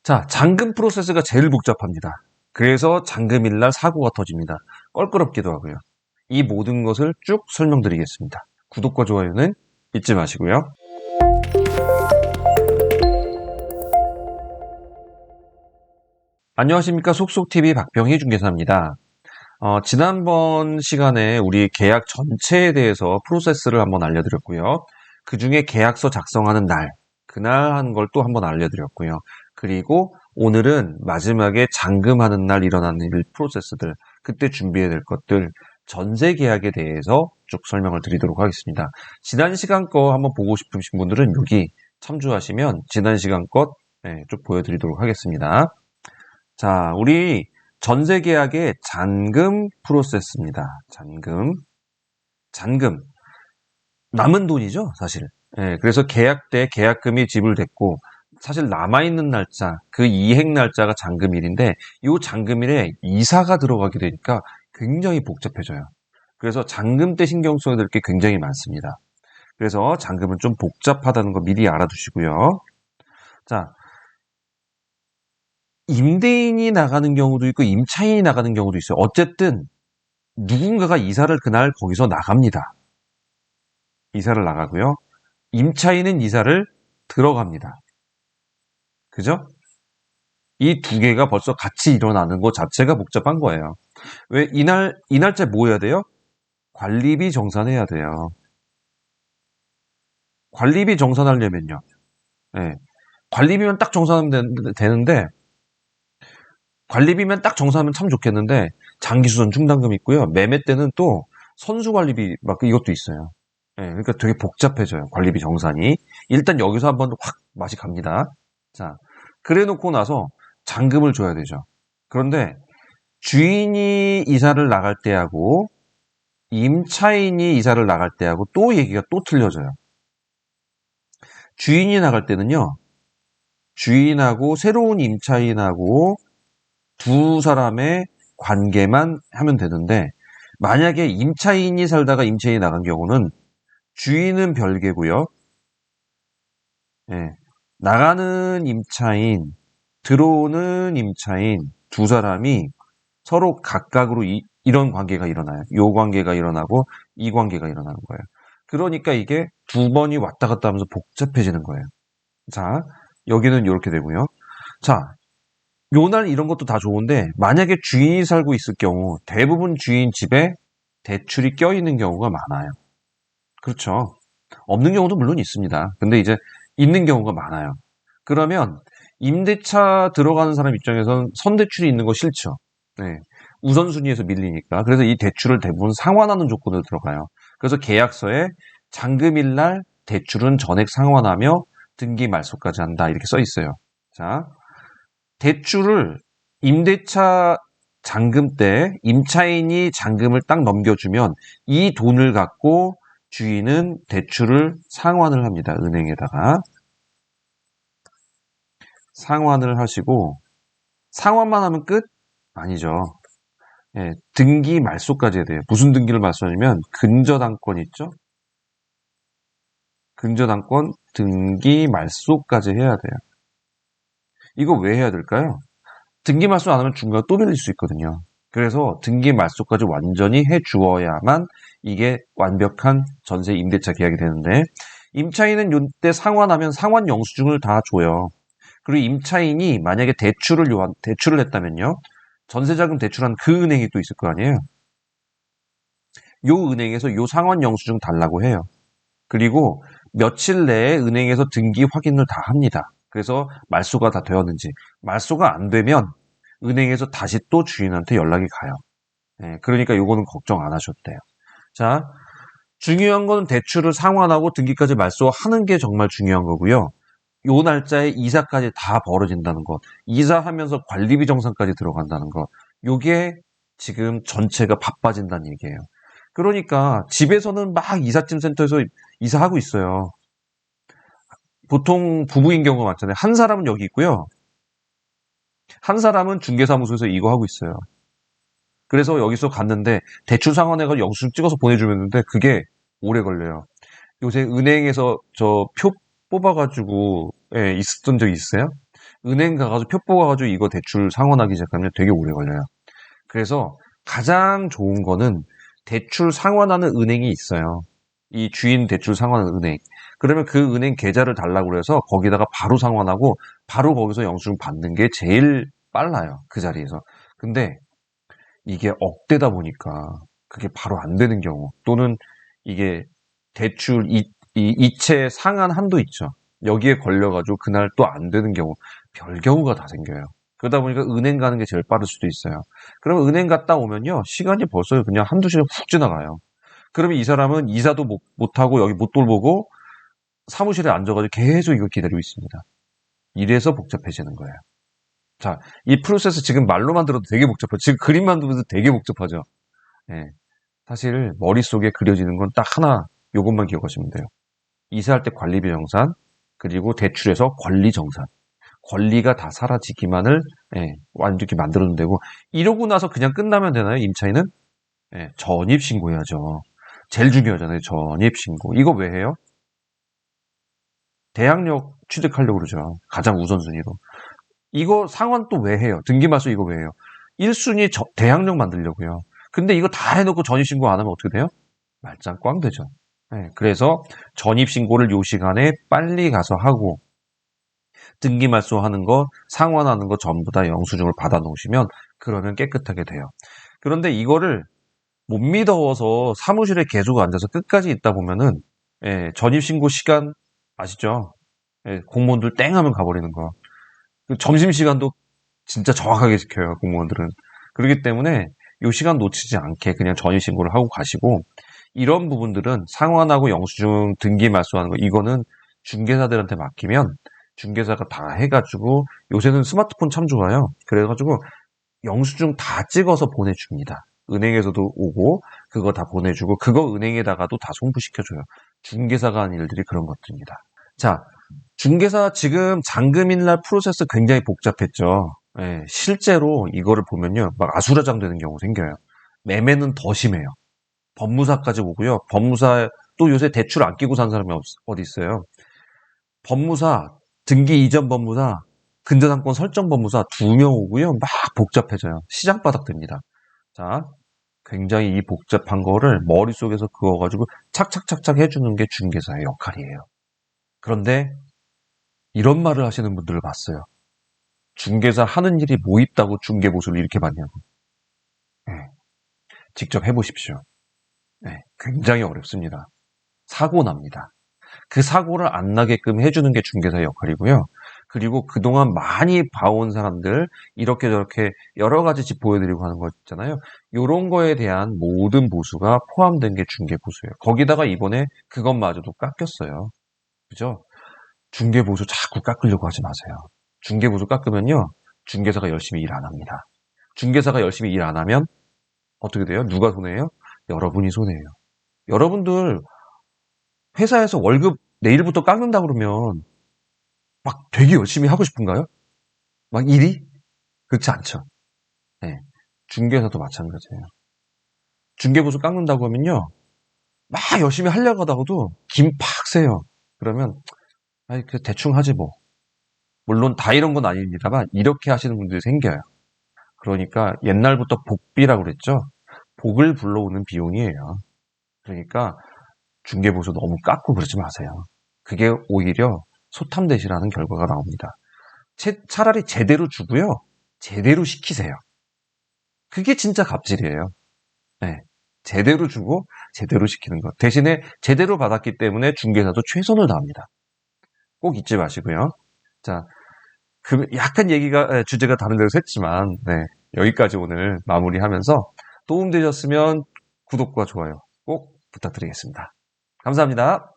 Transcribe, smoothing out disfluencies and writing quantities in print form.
자, 잔금 프로세스가 제일 복잡합니다. 그래서 잔금일날 사고가 터집니다. 껄끄럽기도 하고요. 이 모든 것을 쭉 설명드리겠습니다. 구독과 좋아요는 잊지 마시고요. 안녕하십니까. 속속TV 박병희 중개사입니다. 지난번 시간에 우리 계약 전체에 대해서 프로세스를 한번 알려드렸고요. 그 중에 계약서 작성하는 날, 그날 한 걸 또 한번 알려드렸고요. 그리고 오늘은 마지막에 잔금하는 날 일어나는 일 프로세스들, 그때 준비해야 될 것들, 전세 계약에 대해서 쭉 설명을 드리도록 하겠습니다. 지난 시간 거 한번 보고 싶으신 분들은 여기 참조하시면 지난 시간 것 쭉 보여드리도록 하겠습니다. 자, 우리 전세 계약의 잔금 프로세스입니다. 잔금. 남은 돈이죠, 사실. 그래서 계약 때 계약금이 지불됐고, 사실 남아있는 날짜, 그 이행 날짜가 잔금일인데, 이 잔금일에 이사가 들어가게 되니까 굉장히 복잡해져요. 그래서 잔금 때 신경 써야 될 게 굉장히 많습니다. 그래서 잔금은 좀 복잡하다는 거 미리 알아두시고요. 자, 임대인이 나가는 경우도 있고 임차인이 나가는 경우도 있어요. 어쨌든 누군가가 이사를 그날 거기서 나갑니다. 이사를 나가고요. 임차인은 이사를 들어갑니다. 그죠? 이 두 개가 벌써 같이 일어나는 것 자체가 복잡한 거예요. 왜 이 날짜에 뭐 해야 돼요? 관리비 정산해야 돼요. 관리비 정산하려면요. 관리비만 딱 정산하면 되는데 관리비만 딱 정산하면 참 좋겠는데 장기수선 충당금 있고요. 매매 때는 또 선수관리비 막 이것도 있어요. 그러니까 되게 복잡해져요. 관리비 정산이. 일단 여기서 한번 확 맛이 갑니다. 자, 그래 놓고 나서 잔금을 줘야 되죠. 그런데 주인이 이사를 나갈 때하고 임차인이 이사를 나갈 때하고 또 얘기가 또 틀려져요. 주인이 나갈 때는요. 주인하고 새로운 임차인하고 두 사람의 관계만 하면 되는데 만약에 임차인이 살다가 임차인이 나간 경우는 주인은 별개고요. 나가는 임차인, 들어오는 임차인 두 사람이 서로 각각으로 이런 관계가 일어나요. 요 관계가 일어나고 이 관계가 일어나는 거예요. 그러니까 이게 두 번이 왔다 갔다 하면서 복잡해지는 거예요. 자, 여기는 이렇게 되고요. 자, 요날 이런 것도 다 좋은데 만약에 주인이 살고 있을 경우 대부분 주인 집에 대출이 껴있는 경우가 많아요. 그렇죠. 없는 경우도 물론 있습니다. 근데 이제 있는 경우가 많아요. 그러면 임대차 들어가는 사람 입장에서는 선대출이 있는 거 싫죠. 우선순위에서 밀리니까. 그래서 이 대출을 대부분 상환하는 조건으로 들어가요. 그래서 계약서에 잔금일 날 대출은 전액 상환하며 등기 말소까지 한다. 이렇게 써 있어요. 자, 대출을 임대차 잔금 때 임차인이 잔금을 딱 넘겨주면 이 돈을 갖고 주인은 대출을 상환을 합니다. 은행에다가. 상환을 하시고 상환만 하면 끝? 아니죠. 등기 말소까지 해야 돼요. 무슨 등기를 말소하냐면 근저당권 있죠? 근저당권 등기 말소까지 해야 돼요. 이거 왜 해야 될까요? 등기 말소 안 하면 중간에 또 빌릴 수 있거든요. 그래서 등기 말소까지 완전히 해 주어야만 이게 완벽한 전세 임대차 계약이 되는데 임차인은 이때 상환하면 상환 영수증을 다 줘요. 그리고 임차인이 만약에 대출을 했다면요. 전세자금 대출한 그 은행이 또 있을 거 아니에요. 요 은행에서 요 상환 영수증 달라고 해요. 그리고 며칠 내에 은행에서 등기 확인을 다 합니다. 그래서 말소가 다 되었는지. 말소가 안 되면 은행에서 다시 또 주인한테 연락이 가요. 그러니까 요거는 걱정 안 하셔도 돼요. 자, 중요한 건 대출을 상환하고 등기까지 말소하는 게 정말 중요한 거고요. 요 날짜에 이사까지 다 벌어진다는 것, 이사하면서 관리비 정산까지 들어간다는 것, 요게 지금 전체가 바빠진다는 얘기예요. 그러니까 집에서는 막 이삿짐 센터에서 이사하고 있어요. 보통 부부인 경우가 많잖아요. 한 사람은 여기 있고요. 한 사람은 중개사무소에서 이거 하고 있어요. 그래서 여기서 갔는데 대출 상환해가지고 영수증 찍어서 보내주는데 그게 오래 걸려요. 요새 은행에서 저 표 뽑아가지고 있었던 적 있어요? 은행 가가지고 표 뽑아가지고 이거 대출 상환하기 시작하면 되게 오래 걸려요. 그래서 가장 좋은 거는 대출 상환하는 은행이 있어요. 이 주인 대출 상환하는 은행. 그러면 그 은행 계좌를 달라고 그래서 거기다가 바로 상환하고 바로 거기서 영수증 받는 게 제일 빨라요. 그 자리에서. 근데 이게 억대다 보니까 그게 바로 안 되는 경우 또는 이게 대출 이체 상한 한도 있죠. 여기에 걸려가지고 그날 또 안 되는 경우 별 경우가 다 생겨요. 그러다 보니까 은행 가는 게 제일 빠를 수도 있어요. 그러면 은행 갔다 오면요 시간이 벌써 그냥 한두 시간 훅 지나가요. 그러면 이 사람은 이사도 못하고 여기 못 돌보고 사무실에 앉아가지고 계속 이거 기다리고 있습니다. 이래서 복잡해지는 거예요. 자, 이 프로세스 지금 말로만 들어도 되게 복잡하죠. 지금 그림만 들어도 되게 복잡하죠. 예. 사실 머릿속에 그려지는 건 딱 하나, 요것만 기억하시면 돼요. 이사할 때 관리비 정산, 그리고 대출에서 권리 정산. 권리가 다 사라지기만을 완전히 만들어도 되고 이러고 나서 그냥 끝나면 되나요? 임차인은? 전입신고해야죠. 제일 중요하잖아요. 전입신고. 이거 왜 해요? 대항력 취득하려고 그러죠. 가장 우선순위로. 이거 상환 또 왜 해요? 등기말소 이거 왜 해요? 1순위 대항력 만들려고요. 근데 이거 다 해놓고 전입신고 안 하면 어떻게 돼요? 말짱 꽝 되죠. 그래서 전입신고를 요 시간에 빨리 가서 하고 등기말소 하는 거, 상환하는 거 전부 다 영수증을 받아 놓으시면 그러면 깨끗하게 돼요. 그런데 이거를 못 믿어서 사무실에 계속 앉아서 끝까지 있다 보면은 전입신고 시간 아시죠? 공무원들 땡 하면 가버리는 거. 점심시간도 진짜 정확하게 지켜요, 공무원들은. 그렇기 때문에 이 시간 놓치지 않게 그냥 전입신고를 하고 가시고 이런 부분들은 상환하고 영수증 등기 말소하는 거 이거는 중개사들한테 맡기면 중개사가 다 해가지고 요새는 스마트폰 참 좋아요. 그래가지고 영수증 다 찍어서 보내줍니다. 은행에서도 오고 그거 다 보내주고 그거 은행에다가도 다 송부시켜줘요. 중개사가 하는 일들이 그런 것들입니다. 자, 중개사 지금 잔금일날 프로세스 굉장히 복잡했죠. 실제로 이거를 보면요. 막 아수라장 되는 경우 생겨요. 매매는 더 심해요. 법무사까지 오고요. 법무사 또 요새 대출 안 끼고 산 사람이 어디 있어요. 법무사, 등기 이전 법무사, 근저당권 설정 법무사 2명 오고요. 막 복잡해져요. 시장바닥 됩니다. 자, 굉장히 이 복잡한 거를 머릿속에서 그어가지고 착착착착 해주는 게 중개사의 역할이에요. 그런데 이런 말을 하시는 분들을 봤어요. 중개사 하는 일이 뭐 있다고 중개보수를 이렇게 받냐고. 직접 해보십시오. 굉장히 어렵습니다. 사고 납니다. 그 사고를 안 나게끔 해주는 게 중개사의 역할이고요. 그리고 그동안 많이 봐온 사람들 이렇게 저렇게 여러 가지 집 보여드리고 하는 거 있잖아요. 이런 거에 대한 모든 보수가 포함된 게 중개보수예요. 거기다가 이번에 그것마저도 깎였어요. 그죠? 중개보수 자꾸 깎으려고 하지 마세요. 중개보수 깎으면요. 중개사가 열심히 일 안 합니다. 중개사가 열심히 일 안 하면 어떻게 돼요? 누가 손해예요? 여러분이 손해예요. 여러분들 회사에서 월급 내일부터 깎는다 그러면 막 되게 열심히 하고 싶은가요? 막 일이? 그렇지 않죠. 중개사도 마찬가지예요. 중개보수 깎는다고 하면요. 막 열심히 하려고 하다가도 김 팍 새요. 그러면 아이 그 대충 하지 뭐. 물론 다 이런 건 아닙니다만 이렇게 하시는 분들이 생겨요. 그러니까 옛날부터 복비라고 그랬죠. 복을 불러오는 비용이에요. 그러니까 중개보수 너무 깎고 그러지 마세요. 그게 오히려 소탐대시라는 결과가 나옵니다. 차라리 제대로 주고요. 제대로 시키세요. 그게 진짜 갑질이에요. 제대로 주고 제대로 시키는 것. 대신에 제대로 받았기 때문에 중개사도 최선을 다합니다. 꼭 잊지 마시고요. 자, 약간 주제가 다른 데서 했지만, 여기까지 오늘 마무리하면서 도움되셨으면 구독과 좋아요 꼭 부탁드리겠습니다. 감사합니다.